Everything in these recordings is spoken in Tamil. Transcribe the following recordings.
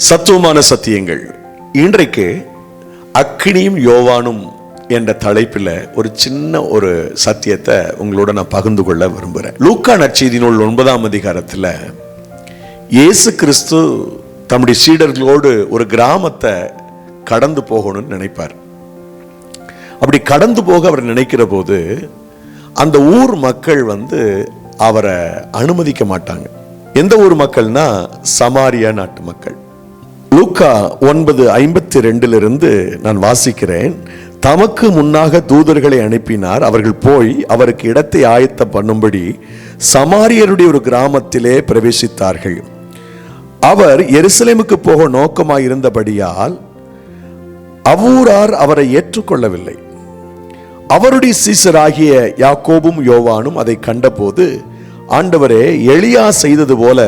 சத்துவமான சத்தியங்கள். இன்றைக்கு அக்கினியும் யோவானும் என்ற தலைப்பில் ஒரு சின்ன ஒரு சத்தியத்தை உங்களோட நான் பகிர்ந்து கொள்ள விரும்புகிறேன். லூக்கா நற்செய்தி நூல் 9ஆம் அதிகாரத்தில் இயேசு கிறிஸ்து தம்முடைய சீடர்களோடு ஒரு கிராமத்தை கடந்து போகணும்னு நினைப்பார். அப்படி கடந்து போக அவர் நினைக்கிற போது அந்த ஊர் மக்கள் அவரை அனுமதிக்க மாட்டாங்க. எந்த ஊர் மக்கள்னா சமாரியா நாட்டு மக்கள். லூக்கா 9:52 நான் வாசிக்கிறேன். தமக்கு முன்னாக தூதர்களை அனுப்பினார். அவர்கள் போய் அவருக்கு இடத்தை ஆயத்தம் பண்ணும்படி சமாரியருடைய ஒரு கிராமத்திலே பிரவேசித்தார்கள். அவர் எருசலேமுக்கு போக நோக்கமாயிருந்தபடியால் அவ்வூரார் அவரை ஏற்றுக்கொள்ளவில்லை. அவருடைய சீசராகிய யாக்கோபும் யோவானும் அதை கண்டபோது, ஆண்டவரே, எலியா செய்தது போல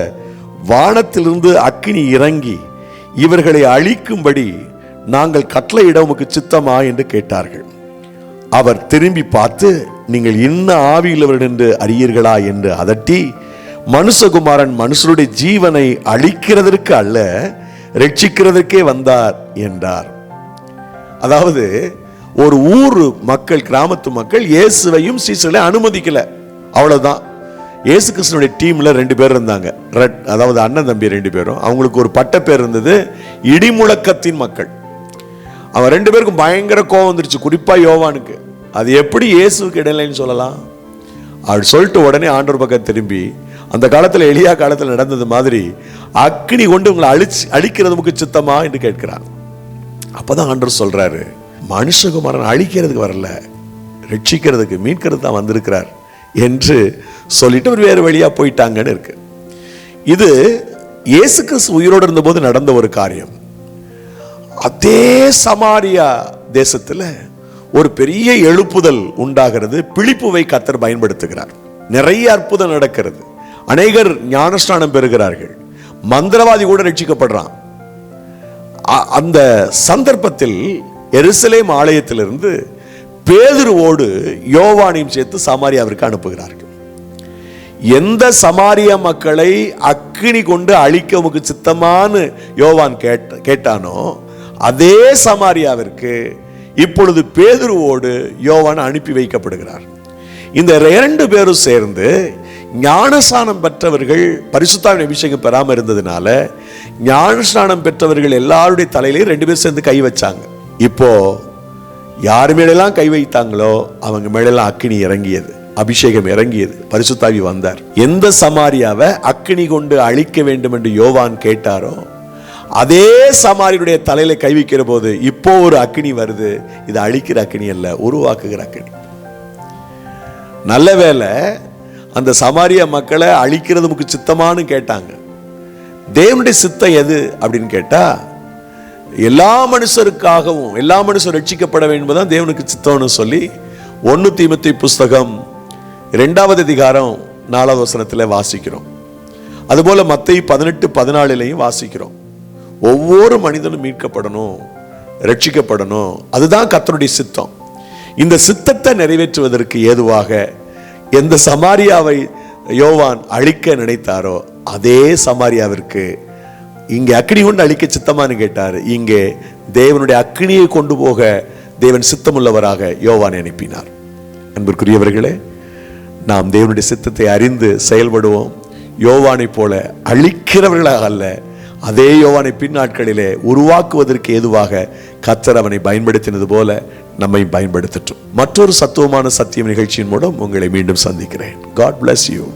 வானத்திலிருந்து அக்கினி இறங்கி இவர்களை அழிக்கும்படி நாங்கள் கட்டளையிட உமக்கு சித்தமா என்று கேட்டார்கள். அவர் திரும்பி பார்த்து, நீங்கள் இன்ன ஆவியுள்ளவர்கள் என்று அறியீர்களா என்று அதட்டி, மனுஷகுமாரன் மனுஷருடைய ஜீவனை அழிக்கிறதற்கு அல்ல, ரட்சிக்கிறதற்கே வந்தார் என்றார். அதாவது ஒரு ஊர் மக்கள், கிராமத்து மக்கள் இயேசுவையும் சீசர்களையும் அனுமதிக்கல. அவ்வளவுதான். இயேசு கிறிஸ்துனுடைய டீம்ல 2 பேர் இருந்தாங்க. அதாவது அண்ணன் தம்பி 2 பேரும். அவங்களுக்கு ஒரு பட்ட பேர் இருந்தது, இடிமுழக்கத்தின் மக்கள். அவன் 2 பேருக்கும் பயங்கர கோபம் வந்துருச்சு, குறிப்பா யோவானுக்கு. அது எப்படி இயேசுக்கு இடையிலன்னு சொல்லலாம்? அப்படி சொல்லிட்டு உடனே ஆண்டவர் பக்கம் திரும்பி, அந்த காலத்துல எலியா காலத்தில் நடந்தது மாதிரி அக்கினி கொண்டு உங்களை அழிக்கிறது நமக்கு சித்தமா என்று கேட்கிறான். அப்பதான் ஆண்டவர் சொல்றாரு, மனுஷகுமாரன் அழிக்கிறதுக்கு வரல, ரட்சிக்கிறதுக்கு, மீட்கிறது தான் வந்திருக்கிறார் என்று சொல்லிட்டு ஒரு வேறு வழியா போயிட்டாங்கன்னு இருக்கு. இது இயேசு கிறிஸ்து உயிரோடு இருந்தபோது நடந்த ஒரு காரியம். அதே சமாரியா தேசத்துல ஒரு பெரிய எழுப்புதல் உண்டாகிறது. பிழிப்புவை கர்த்தர் பயன்படுத்துகிறார். நிறைய அற்புதம் நடக்கிறது. அநேகர் ஞானஸ்நானம் பெறுகிறார்கள். மந்திரவாதி கூட ரட்சிக்கப்படுறான். அந்த சந்தர்ப்பத்தில் எருசலேம் ஆலயத்திலிருந்து பேதுருவோடு யோவானையும் சேர்த்து சமாரியாவிற்கு அனுப்புகிறார்கள். எந்த சமாரியா மக்களை அக்கினி கொண்டு அழிக்க உமக்கு சித்தமானு யோவான் கேட்டானோ, அதே சமாரியாவிற்கு இப்பொழுது பேதுருவோடு யோவான் அனுப்பி வைக்கப்படுகிறார். இந்த 2 பேரும் சேர்ந்து ஞானஸ்நானம் பெற்றவர்கள், பரிசுத்தாவின் அபிஷேகம் பெறாமல் இருந்ததுனால ஞானஸ்நானம் பெற்றவர்கள் எல்லாருடைய தலையிலையும் 2 பேர் சேர்ந்து கை வச்சாங்க. இப்போ யார் மேலெல்லாம் கை வைத்தாங்களோ அவங்க மேலெல்லாம் அக்கினி இறங்கியது, அபிஷேகம் இறங்கியது, பரிசுத்தாவி வந்தார். எந்த சமாரியாவை அக்கினி கொண்டு அழிக்க வேண்டும் என்று யோவான் கேட்டாரோ, அதே சமாரியுடைய தலையில கை வைக்கிற போது இப்போ ஒரு அக்கினி வருது. இது அழிக்கிற அக்கினி அல்ல, உருவாக்குகிற அக்கினி. நல்ல வேளை அந்த சமாரியா மக்களை அழிக்கிறது நமக்கு சித்தமானு கேட்டாங்க. தேவனுடைய சித்தம் எது அப்படின்னு கேட்டா, எல்லா மனுஷருக்காகவும் எல்லா மனுஷரும் ரட்சிக்கப்பட வேண்டும் தான் தேவனுக்கு சித்தம்னு சொல்லி 1 தீமோத்தேயு புஸ்தகம் 2ஆம் அதிகாரம் 4ஆவது வசனத்தில் வாசிக்கிறோம். அதுபோல மத்தேயு 18:14 வாசிக்கிறோம். ஒவ்வொரு மனிதனும் மீட்கப்படணும், ரட்சிக்கப்படணும். அதுதான் கர்த்தருடைய சித்தம். இந்த சித்தத்தை நிறைவேற்றுவதற்கு ஏதுவாக எந்த சமாரியாவை யோவான் அழிக்க நினைத்தாரோ அதே சமாரியாவிற்கு இங்கே அக்கினி கொண்டு அழிக்க சித்தமானு கேட்டார். இங்கே தேவனுடைய அக்கினியை கொண்டு போக தேவன் சித்தமுள்ளவராக யோவானை அனுப்பினார். அன்பிற்குரியவர்களே, நாம் தேவனுடைய சித்தத்தை அறிந்து செயல்படுவோம். யோவானை போல அழிக்கிறவர்களாக அல்ல, அதே யோவானை பின்னாட்களிலே உருவாக்குவதற்கு ஏதுவாக கர்த்தர் அவனை பயன்படுத்தினது போல நம்மை பயன்படுத்தட்டும். மற்றொரு சத்துவமான சத்தியம் நிகழ்ச்சியின் மூலம் உங்களை மீண்டும் சந்திக்கிறேன். God bless you.